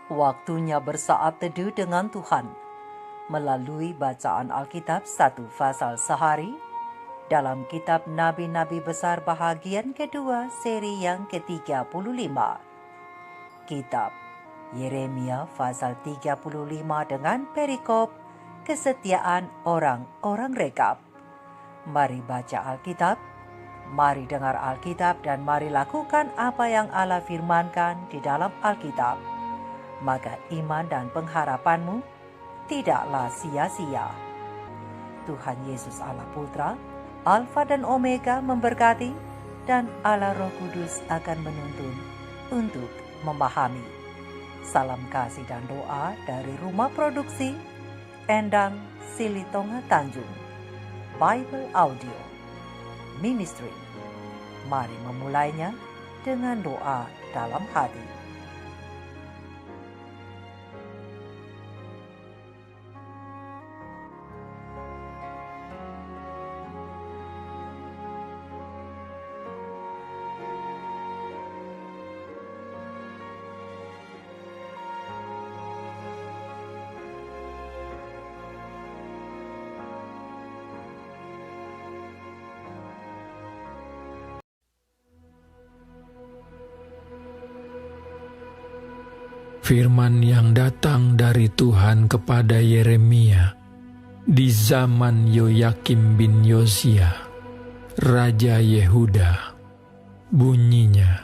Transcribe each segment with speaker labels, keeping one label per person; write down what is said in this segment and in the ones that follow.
Speaker 1: Waktunya bersaat teduh dengan Tuhan melalui bacaan Alkitab satu pasal sehari dalam kitab Nabi-Nabi Besar bahagian kedua seri yang ke-35. Kitab Yeremia pasal 35 dengan perikop kesetiaan orang-orang rekap. Mari baca Alkitab, mari dengar Alkitab, dan mari lakukan apa yang Allah firmankan di dalam Alkitab. Maka iman dan pengharapanmu tidaklah sia-sia. Tuhan Yesus Allah Putra, Alfa dan Omega memberkati, dan Allah Roh Kudus akan menuntun untuk memahami. Salam kasih dan doa dari Rumah Produksi Endang Silitonga Tanjung Bible Audio Ministry. Mari memulainya dengan doa dalam hati.
Speaker 2: Firman yang datang dari Tuhan kepada Yeremia di zaman Yoyakim bin Yosia, Raja Yehuda, bunyinya,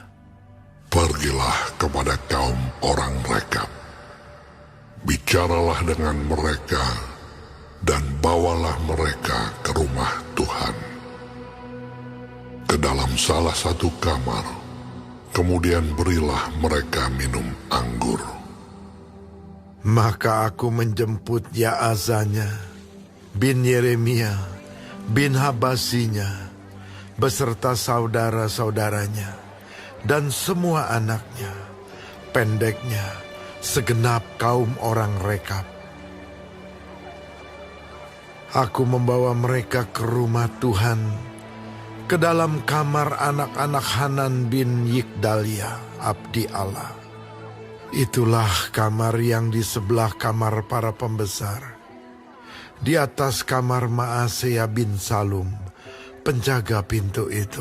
Speaker 3: "Pergilah kepada kaum orang Rekab, bicaralah dengan mereka, dan bawalah mereka ke rumah Tuhan, ke dalam salah satu kamar, kemudian berilah mereka minum anggur."
Speaker 4: Maka aku menjemput Yaazanya bin Yeremia bin Habasinya beserta saudara-saudaranya dan semua anaknya, pendeknya, segenap kaum orang Rekab. Aku membawa mereka ke rumah Tuhan, ke dalam kamar anak-anak Hanan bin Yigdalia, abdi Allah. Itulah kamar yang di sebelah kamar para pembesar, di atas kamar Maasea bin Salum, penjaga pintu itu.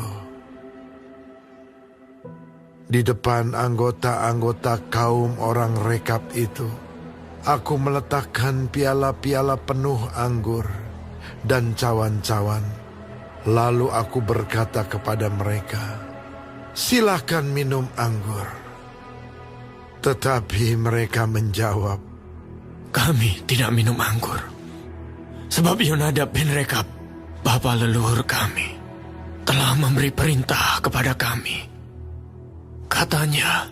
Speaker 4: Di depan anggota-anggota kaum orang Rekab itu, aku meletakkan piala-piala penuh anggur dan cawan-cawan. Lalu aku berkata kepada mereka, "Silakan minum anggur." Tetapi mereka menjawab,
Speaker 2: "Kami tidak minum anggur, sebab Yonadab bin Rekab, bapa leluhur kami, telah memberi perintah kepada kami. Katanya,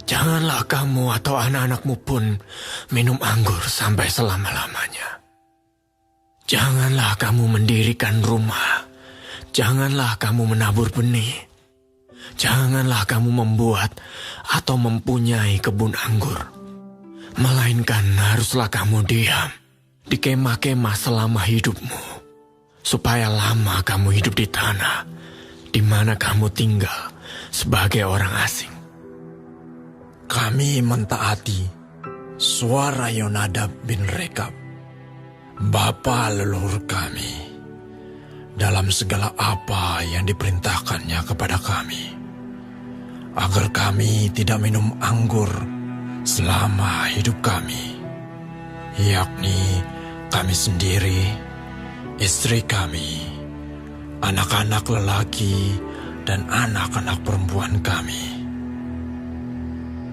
Speaker 2: janganlah kamu atau anak-anakmu pun minum anggur sampai selama-lamanya. Janganlah kamu mendirikan rumah, janganlah kamu menabur benih, janganlah kamu membuat atau mempunyai kebun anggur, melainkan haruslah kamu diam di kemah-kemah selama hidupmu, supaya lama kamu hidup di tanah di mana kamu tinggal sebagai orang asing."
Speaker 5: Kami mentaati suara Yonadab bin Rekab, bapa leluhur kami, dalam segala apa yang diperintahkannya kepada kami, agar kami tidak minum anggur selama hidup kami, yakni kami sendiri, istri kami, anak-anak lelaki, dan anak-anak perempuan kami,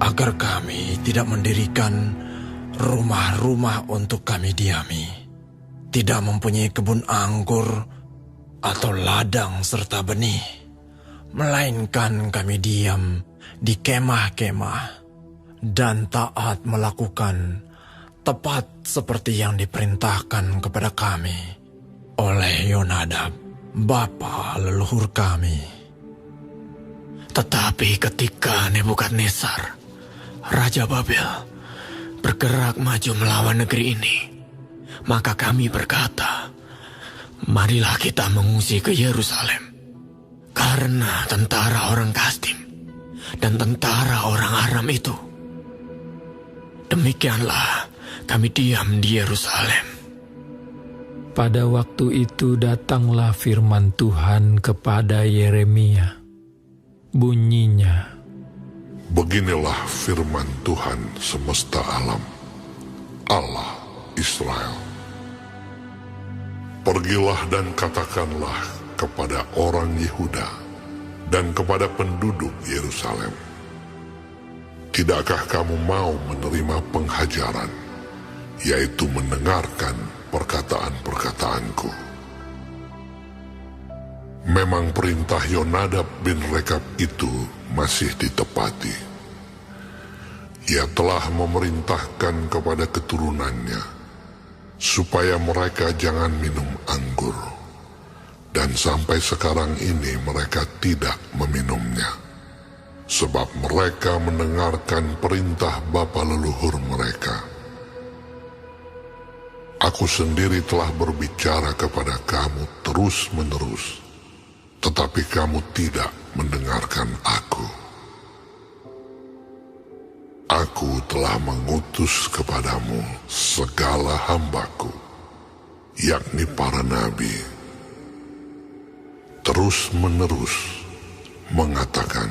Speaker 5: agar kami tidak mendirikan rumah-rumah untuk kami diami, tidak mempunyai kebun anggur atau ladang serta benih, melainkan kami diam di kemah-kemah dan taat melakukan tepat seperti yang diperintahkan kepada kami oleh Yonadab, bapa leluhur kami."
Speaker 2: Tetapi ketika Nebukadnezar, Raja Babel, bergerak maju melawan negeri ini, maka kami berkata, "Marilah kita mengungsi ke Yerusalem, karena tentara orang Kasdim dan tentara orang Aram itu Demikianlah kami diam di Yerusalem.
Speaker 6: Pada waktu itu datanglah firman Tuhan kepada Yeremia. Bunyinya,
Speaker 3: Beginilah firman Tuhan semesta alam, Allah Israel. Pergilah dan katakanlah kepada orang Yehuda dan kepada penduduk Yerusalem, tidakkah kamu mau menerima penghajaran, yaitu mendengarkan perkataan-perkataanku? Memang perintah Yonadab bin Rekab itu masih ditepati. Ia telah memerintahkan kepada keturunannya supaya mereka jangan minum anggur, dan sampai sekarang ini mereka tidak meminumnya, sebab mereka mendengarkan perintah bapa leluhur mereka. Aku sendiri telah berbicara kepada kamu terus-menerus, tetapi kamu tidak mendengarkan aku. Aku telah mengutus kepadamu segala hambaku, yakni para nabi, terus-menerus mengatakan,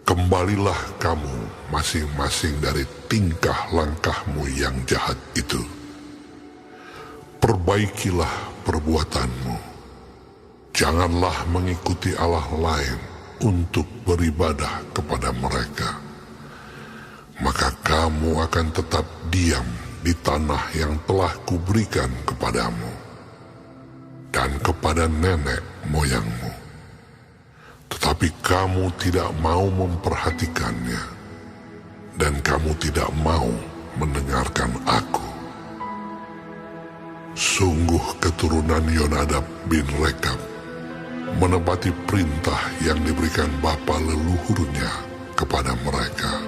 Speaker 3: kembalilah kamu masing-masing dari tingkah langkahmu yang jahat itu. Perbaikilah perbuatanmu. Janganlah mengikuti Allah lain untuk beribadah kepada mereka. Maka kamu akan tetap diam di tanah yang telah kuberikan kepadamu dan kepada nenek moyangmu. Tetapi kamu tidak mau memperhatikannya, dan kamu tidak mau mendengarkan aku. Sungguh keturunan Yonadab bin Rekab menepati perintah yang diberikan bapa leluhurnya kepada mereka.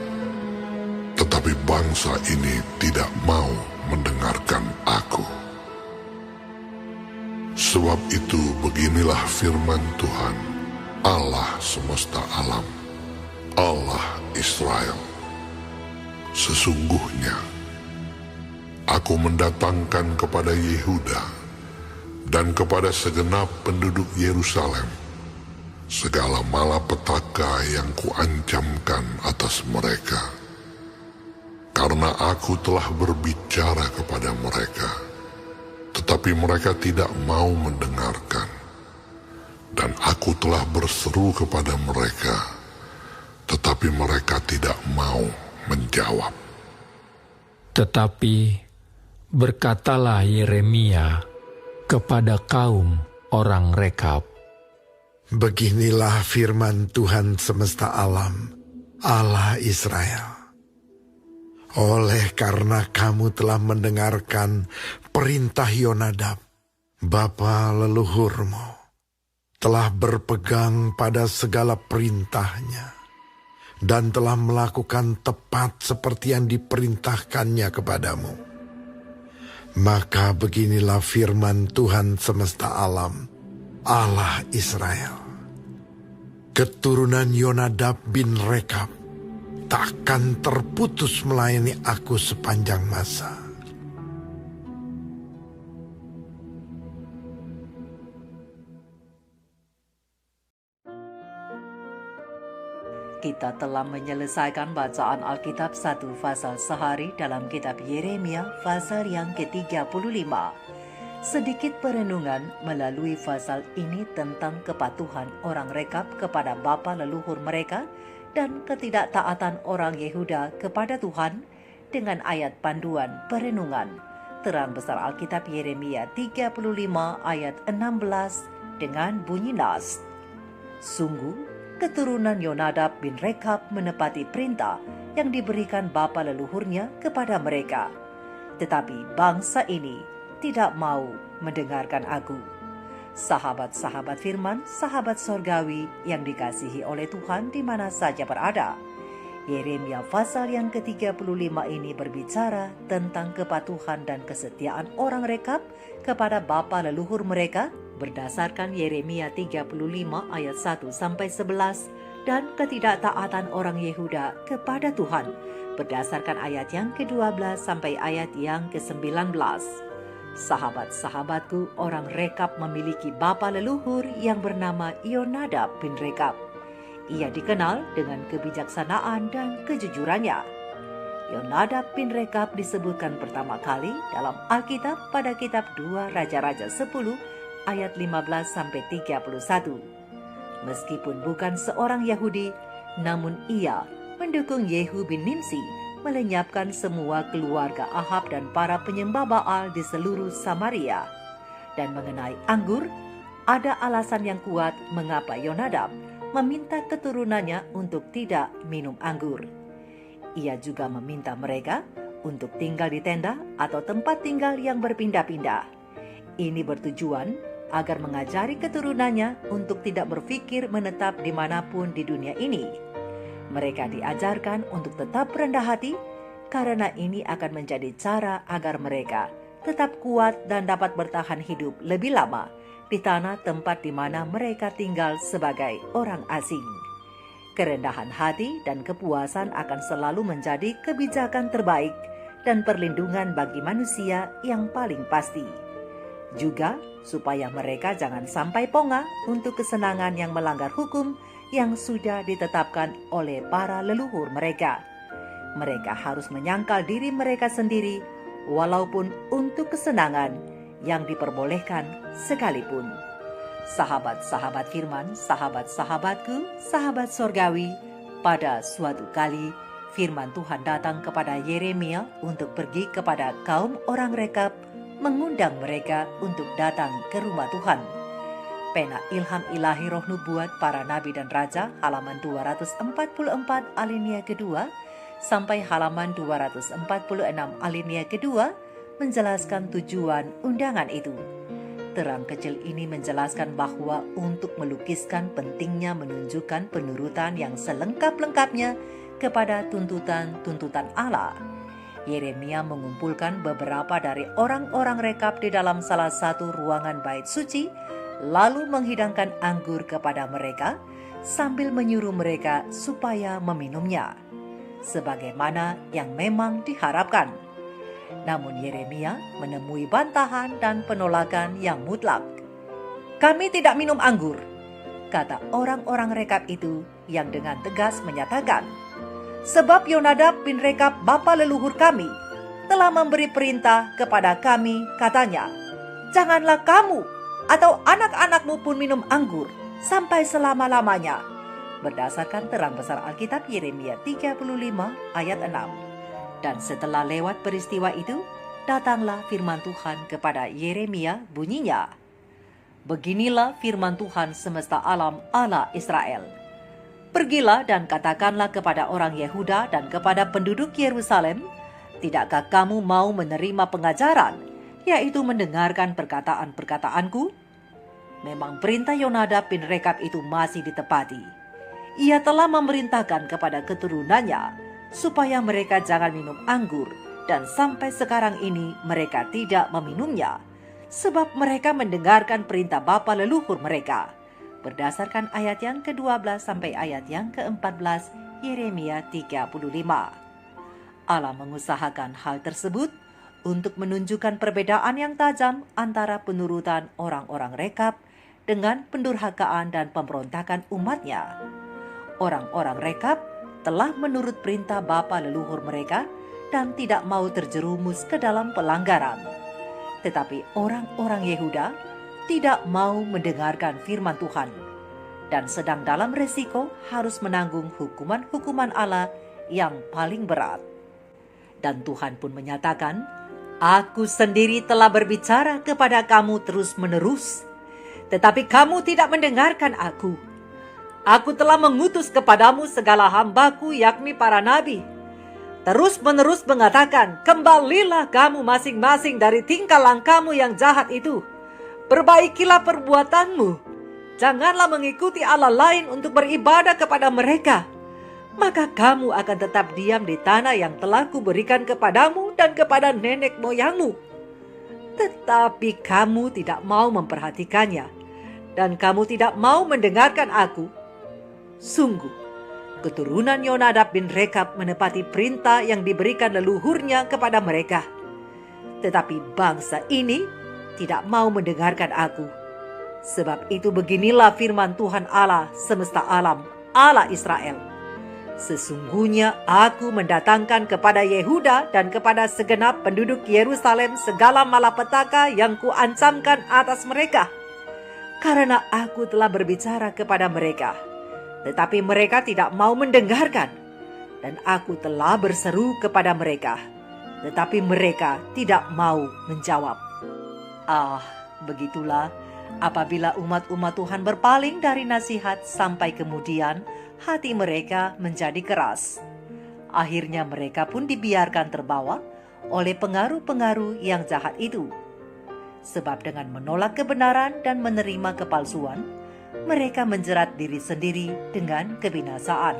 Speaker 3: Tetapi bangsa ini tidak mau mendengarkan aku. Sebab itu beginilah firman Tuhan, Allah semesta alam, Allah Israel. Sesungguhnya aku mendatangkan kepada Yehuda dan kepada segenap penduduk Yerusalem segala malapetaka yang kuancamkan atas mereka, karena aku telah berbicara kepada mereka, tetapi mereka tidak mau mendengarkan, dan aku telah berseru kepada mereka, tetapi mereka tidak mau menjawab.
Speaker 6: tetapi berkatalah Yeremia kepada kaum orang Rekab,
Speaker 4: Beginilah firman Tuhan semesta alam, Allah Israel. Oleh karena kamu telah mendengarkan perintah Yonadab, bapa leluhurmu, telah berpegang pada segala perintahnya, dan telah melakukan tepat seperti yang diperintahkannya kepadamu. Maka beginilah firman Tuhan semesta alam, Allah Israel. Keturunan Yonadab bin Rekab takkan terputus melayani aku sepanjang masa.
Speaker 1: Kita telah menyelesaikan bacaan Alkitab 1 pasal sehari dalam kitab Yeremia pasal yang ke-35. Sedikit perenungan melalui pasal ini tentang kepatuhan orang Rekab kepada bapa leluhur mereka dan ketidaktaatan orang Yehuda kepada Tuhan dengan ayat panduan perenungan. Terang besar Alkitab Yeremia 35 ayat 16 dengan bunyi nas. Sungguh, keturunan Yonadab bin Rekab menepati perintah yang diberikan bapa leluhurnya kepada mereka. Tetapi bangsa ini tidak mau mendengarkan aku. Sahabat-sahabat firman, sahabat sorgawi yang dikasihi oleh Tuhan di mana saja berada. Yeremia pasal yang ke-35 ini berbicara tentang kepatuhan dan kesetiaan orang Rekab kepada bapa leluhur mereka berdasarkan Yeremia 35 ayat 1-11 dan ketidaktaatan orang Yehuda kepada Tuhan berdasarkan ayat yang ke-12 sampai ayat yang ke-19. Sahabat-sahabatku, orang Rekab memiliki bapa leluhur yang bernama Yonadab bin Rekab. Ia dikenal dengan kebijaksanaan dan kejujurannya. Yonadab bin Rekab disebutkan pertama kali dalam Alkitab pada kitab 2 Raja-Raja 10 ayat 15 sampai 31. Meskipun bukan seorang Yahudi, namun ia mendukung Yehu bin Nimsi melenyapkan semua keluarga Ahab dan para penyembah Baal di seluruh Samaria. Dan mengenai anggur, ada alasan yang kuat mengapa Yonadab meminta keturunannya untuk tidak minum anggur. Ia juga meminta mereka untuk tinggal di tenda atau tempat tinggal yang berpindah-pindah. Ini bertujuan agar mengajari keturunannya untuk tidak berpikir menetap dimanapun di dunia ini. Mereka diajarkan untuk tetap rendah hati, karena ini akan menjadi cara agar mereka tetap kuat dan dapat bertahan hidup lebih lama di tanah tempat di mana mereka tinggal sebagai orang asing. Kerendahan hati dan kepuasan akan selalu menjadi kebijakan terbaik dan perlindungan bagi manusia yang paling pasti. Juga supaya mereka jangan sampai pongah untuk kesenangan yang melanggar hukum yang sudah ditetapkan oleh para leluhur mereka. Mereka harus menyangkal diri mereka sendiri walaupun untuk kesenangan yang diperbolehkan sekalipun. Sahabat-sahabat firman, sahabat-sahabatku, sahabat sorgawi, pada suatu kali firman Tuhan datang kepada Yeremia untuk pergi kepada kaum orang Rekab, mengundang mereka untuk datang ke rumah Tuhan. Pena Ilham Ilahi Roh Nubuat Para Nabi dan Raja halaman 244 alinea kedua sampai halaman 246 alinea kedua menjelaskan tujuan undangan itu. Terang kecil ini menjelaskan bahwa untuk melukiskan pentingnya menunjukkan penurutan yang selengkap-lengkapnya kepada tuntutan-tuntutan Allah. Yeremia mengumpulkan beberapa dari orang-orang Rekab di dalam salah satu ruangan bait suci, lalu menghidangkan anggur kepada mereka sambil menyuruh mereka supaya meminumnya, sebagaimana yang memang diharapkan. Namun Yeremia menemui bantahan dan penolakan yang mutlak. "Kami tidak minum anggur," kata orang-orang Rekab itu yang dengan tegas menyatakan, "sebab Yonadab bin Rekab bapa leluhur kami telah memberi perintah kepada kami, katanya, janganlah kamu atau anak-anakmu pun minum anggur sampai selama-lamanya." Berdasarkan terang besar Alkitab Yeremia 35 ayat 6. Dan setelah lewat peristiwa itu, datanglah firman Tuhan kepada Yeremia, bunyinya, "Beginilah firman Tuhan semesta alam Allah Israel. Pergilah dan katakanlah kepada orang Yehuda dan kepada penduduk Yerusalem, tidakkah kamu mau menerima pengajaran, yaitu mendengarkan perkataan-perkataanku? Memang perintah Yonadab bin Rekab itu masih ditepati. Ia telah memerintahkan kepada keturunannya supaya mereka jangan minum anggur, dan sampai sekarang ini mereka tidak meminumnya, sebab mereka mendengarkan perintah bapa leluhur mereka." Berdasarkan ayat yang ke-12 sampai ayat yang ke-14 Yeremia 35. Allah mengusahakan hal tersebut untuk menunjukkan perbedaan yang tajam antara penurutan orang-orang Rekab dengan pendurhakaan dan pemberontakan umatnya. Orang-orang Rekab telah menurut perintah bapa leluhur mereka dan tidak mau terjerumus ke dalam pelanggaran. Tetapi orang-orang Yehuda tidak mau mendengarkan firman Tuhan dan sedang dalam resiko harus menanggung hukuman-hukuman Allah yang paling berat. Dan Tuhan pun menyatakan, "Aku sendiri telah berbicara kepada kamu terus-menerus, tetapi kamu tidak mendengarkan aku. Aku telah mengutus kepadamu segala hambaku, yakni para nabi, terus-menerus mengatakan, kembalilah kamu masing-masing dari tingkah langkahmu yang jahat itu. Perbaikilah perbuatanmu. Janganlah mengikuti Allah lain untuk beribadah kepada mereka. Maka kamu akan tetap diam di tanah yang telah kuberikan kepadamu dan kepada nenek moyangmu. Tetapi kamu tidak mau memperhatikannya, dan kamu tidak mau mendengarkan aku. Sungguh, keturunan Yonadab bin Rekab menepati perintah yang diberikan leluhurnya kepada mereka. Tetapi bangsa ini tidak mau mendengarkan aku. Sebab itu beginilah firman Tuhan Allah semesta alam, Allah Israel. Sesungguhnya aku mendatangkan kepada Yehuda dan kepada segenap penduduk Yerusalem segala malapetaka yang kuancamkan atas mereka. Karena aku telah berbicara kepada mereka, tetapi mereka tidak mau mendengarkan. Dan aku telah berseru kepada mereka, tetapi mereka tidak mau menjawab. Begitulah apabila umat-umat Tuhan berpaling dari nasihat sampai kemudian hati mereka menjadi keras. Akhirnya mereka pun dibiarkan terbawa oleh pengaruh-pengaruh yang jahat itu. Sebab dengan menolak kebenaran dan menerima kepalsuan, mereka menjerat diri sendiri dengan kebinasaan.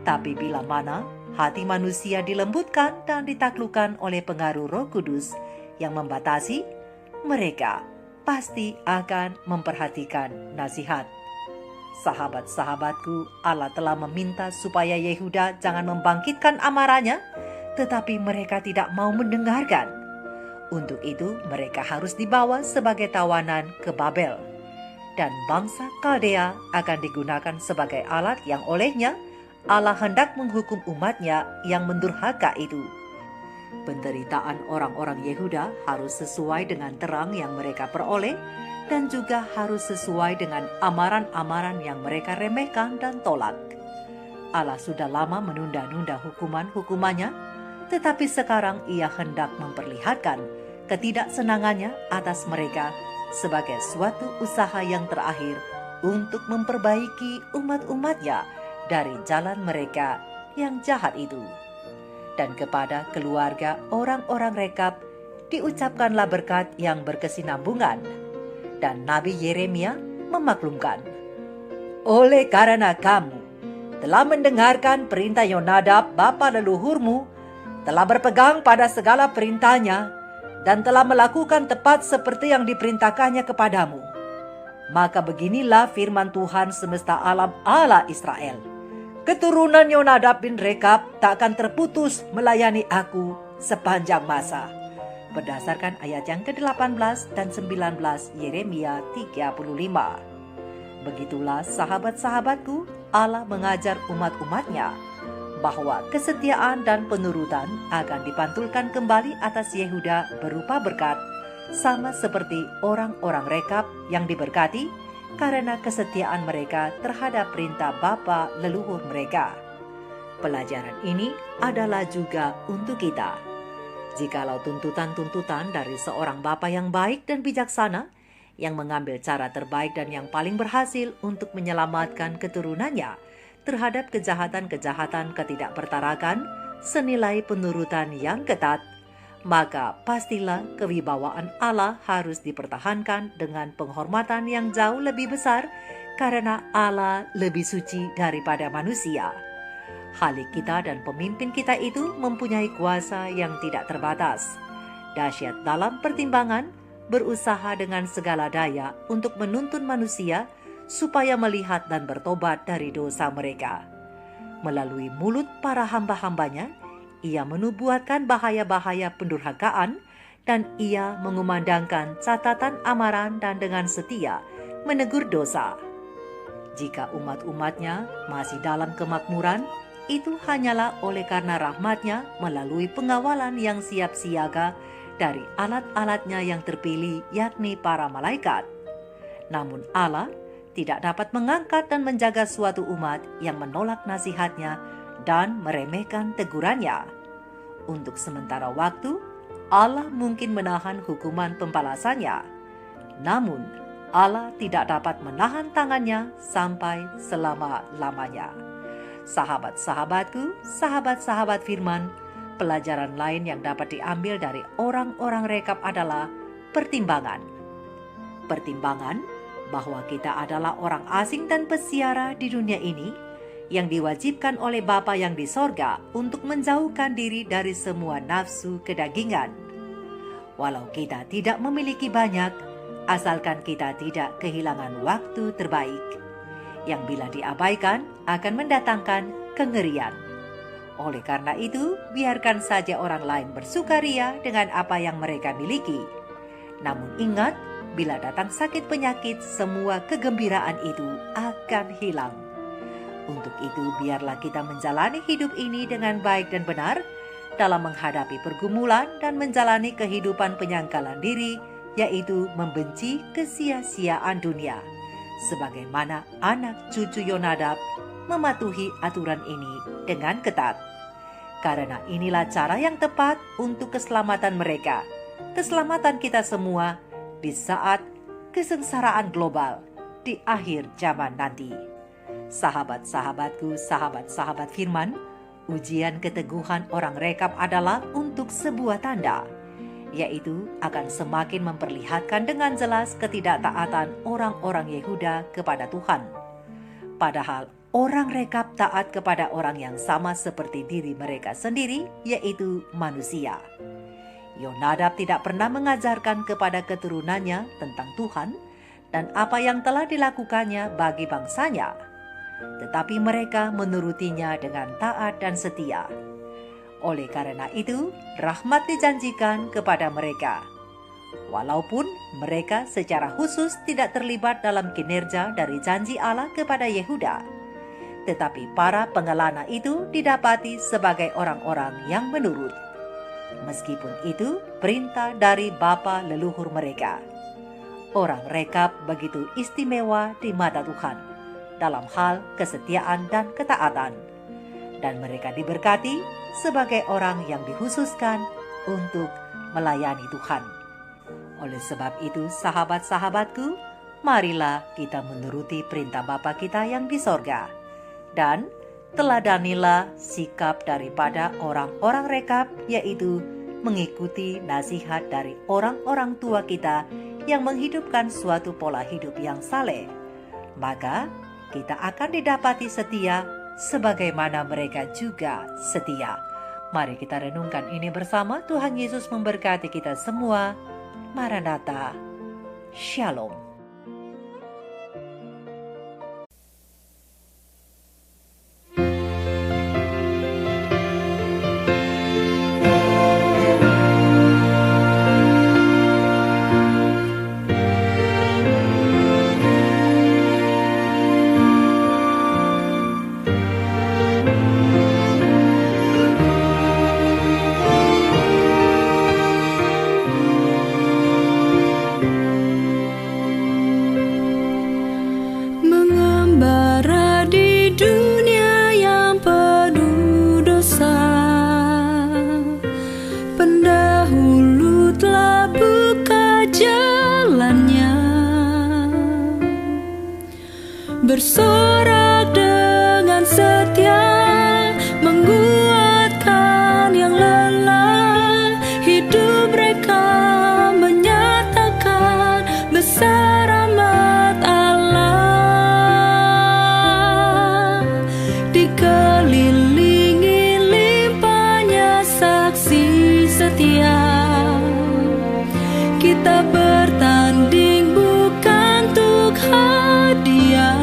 Speaker 1: Tapi bila mana hati manusia dilembutkan dan ditaklukkan oleh pengaruh Roh Kudus yang membatasi, mereka pasti akan memperhatikan nasihat. Sahabat-sahabatku, Allah telah meminta supaya Yehuda jangan membangkitkan amarahnya, tetapi mereka tidak mau mendengarkan. Untuk itu mereka harus dibawa sebagai tawanan ke Babel. Dan bangsa Kaldea akan digunakan sebagai alat yang olehnya Allah hendak menghukum umatnya yang mendurhaka itu. Penderitaan orang-orang Yehuda harus sesuai dengan terang yang mereka peroleh, dan juga harus sesuai dengan amaran-amaran yang mereka remehkan dan tolak. Allah sudah lama menunda-nunda hukuman-hukumannya, tetapi sekarang Ia hendak memperlihatkan ketidaksenangannya atas mereka sebagai suatu usaha yang terakhir untuk memperbaiki umat-umatnya dari jalan mereka yang jahat itu. Dan kepada keluarga orang-orang Rekab diucapkanlah berkat yang berkesinambungan. Dan Nabi Yeremia memaklumkan, oleh karena kamu telah mendengarkan perintah Yonadab bapa leluhurmu, telah berpegang pada segala perintahnya, dan telah melakukan tepat seperti yang diperintahkannya kepadamu, maka beginilah firman Tuhan semesta alam, Allah Israel. Keturunan Yonadab bin Rekab tak akan terputus melayani aku sepanjang masa. Berdasarkan ayat yang ke-18 dan 19 Yeremia 35. Begitulah sahabat-sahabatku, Allah mengajar umat-umatnya bahwa kesetiaan dan penurutan akan dipantulkan kembali atas Yehuda berupa berkat, sama seperti orang-orang Rekab yang diberkati karena kesetiaan mereka terhadap perintah bapa leluhur mereka. Pelajaran ini adalah juga untuk kita. Jikalau tuntutan-tuntutan dari seorang bapa yang baik dan bijaksana, yang mengambil cara terbaik dan yang paling berhasil untuk menyelamatkan keturunannya terhadap kejahatan-kejahatan ketidakpertarakan senilai penurutan yang ketat, maka pastilah kewibawaan Allah harus dipertahankan dengan penghormatan yang jauh lebih besar karena Allah lebih suci daripada manusia. Khalik kita dan pemimpin kita itu mempunyai kuasa yang tidak terbatas. Dahsyat dalam pertimbangan, berusaha dengan segala daya untuk menuntun manusia supaya melihat dan bertobat dari dosa mereka. Melalui mulut para hamba-hambanya, Ia menubuatkan bahaya-bahaya pendurhakaan, dan Ia mengumandangkan catatan amaran dan dengan setia menegur dosa. Jika umat-umatnya masih dalam kemakmuran, itu hanyalah oleh karena rahmat-Nya melalui pengawalan yang siap siaga dari alat-alat-Nya yang terpilih, yakni para malaikat. Namun Allah tidak dapat mengangkat dan menjaga suatu umat yang menolak nasihat-Nya dan meremehkan teguran-Nya. Untuk sementara waktu, Allah mungkin menahan hukuman pembalasan-Nya. Namun, Allah tidak dapat menahan tangan-Nya sampai selama-lamanya. Sahabat-sahabatku, sahabat-sahabat firman, pelajaran lain yang dapat diambil dari orang-orang Rekab adalah pertimbangan. Pertimbangan bahwa kita adalah orang asing dan peziarah di dunia ini yang diwajibkan oleh Bapa yang di sorga untuk menjauhkan diri dari semua nafsu kedagingan. Walau kita tidak memiliki banyak, asalkan kita tidak kehilangan waktu terbaik. yang bila diabaikan akan mendatangkan kengerian. Oleh karena itu, biarkan saja orang lain bersukaria dengan apa yang mereka miliki. Namun ingat, bila datang sakit penyakit, semua kegembiraan itu akan hilang. Untuk itu, biarlah kita menjalani hidup ini dengan baik dan benar dalam menghadapi pergumulan dan menjalani kehidupan penyangkalan diri, yaitu membenci kesia-siaan dunia. Sebagaimana anak cucu Yonadab mematuhi aturan ini dengan ketat. Karena inilah cara yang tepat untuk keselamatan mereka, keselamatan kita semua di saat kesengsaraan global di akhir zaman nanti. Sahabat-sahabatku, sahabat-sahabat firman, ujian keteguhan orang Rekab adalah untuk sebuah tanda, yaitu akan semakin memperlihatkan dengan jelas ketidaktaatan orang-orang Yehuda kepada Tuhan. Padahal orang Rekab taat kepada orang yang sama seperti diri mereka sendiri, yaitu manusia. Yonadab tidak pernah mengajarkan kepada keturunannya tentang Tuhan dan apa yang telah dilakukannya bagi bangsanya, tetapi mereka menurutinya dengan taat dan setia. Oleh karena itu, rahmat dijanjikan kepada mereka. Walaupun mereka secara khusus tidak terlibat dalam kinerja dari janji Allah kepada Yehuda, tetapi para pengelana itu didapati sebagai orang-orang yang menurut. Meskipun itu perintah dari bapa leluhur mereka. Orang Rekab begitu istimewa di mata Tuhan dalam hal kesetiaan dan ketaatan. Dan mereka diberkati sebagai orang yang dikhususkan untuk melayani Tuhan. Oleh sebab itu, sahabat-sahabatku, marilah kita menuruti perintah Bapa kita yang di sorga. Dan teladanilah sikap daripada orang-orang Rekab, yaitu mengikuti nasihat dari orang-orang tua kita yang menghidupkan suatu pola hidup yang saleh. Maka kita akan didapati setia sebagaimana mereka juga setia. Mari kita renungkan ini bersama. Tuhan Yesus memberkati kita semua. Maranatha. Shalom.
Speaker 7: Bersorak dengan setia, menguatkan yang lelah. Hidup mereka menyatakan besar rahmat Allah. Dikelilingi limpahnya saksi setia, kita bertanding bukan untuk hadiah.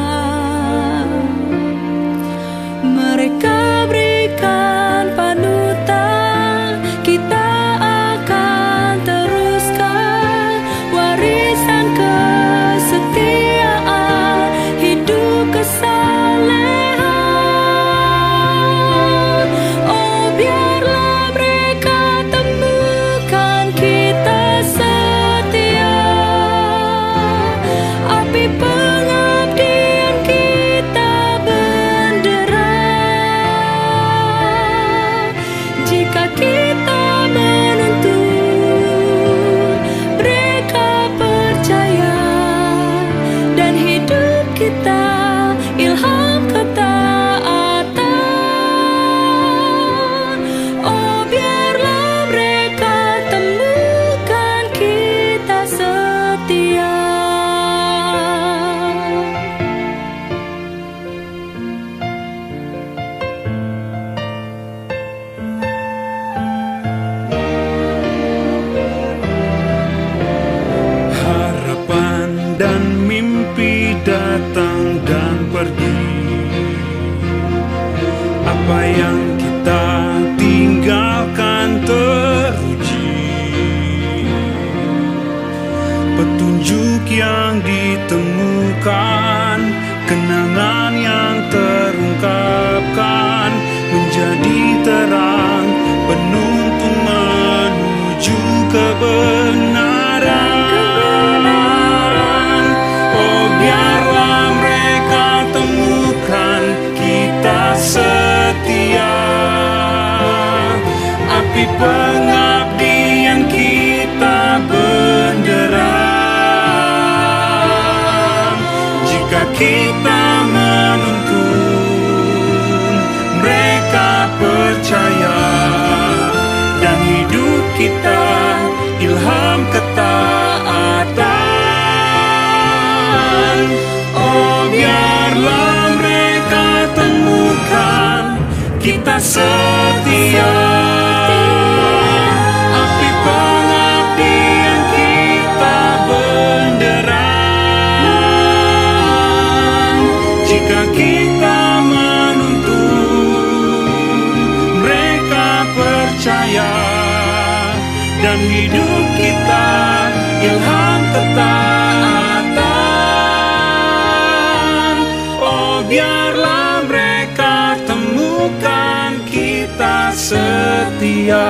Speaker 7: Mereka berikan panutan, kita akan teruskan warisan kesetiaan, hidup kesalehan. Oh, biarlah mereka temukan kita setia, api pengabdian kita bendera. Jika kita menuntun, mereka percaya, dan hidup kita ilham ketaatan. Oh, biarlah mereka temukan kita setia.
Speaker 8: Harapan dan mimpi datang dan pergi. Apa yang kita tinggalkan teruji, petunjuk yang ditemukan, kenangan yang terungkapkan, menjadi terang penuntun menuju kebenaran. Oh, biarlah mereka temukan kita setia, api pengabdian kita benderang. Jika kita menuntun, mereka percaya, dan hidup kita ilham ketaatan. Oh, biarlah mereka temukan kita setia, api pengabdian kita benderang. Jika kita menuntun, mereka percaya, dan hidup kita ilham ketaatan. Oh, biarlah mereka temukan kita setia.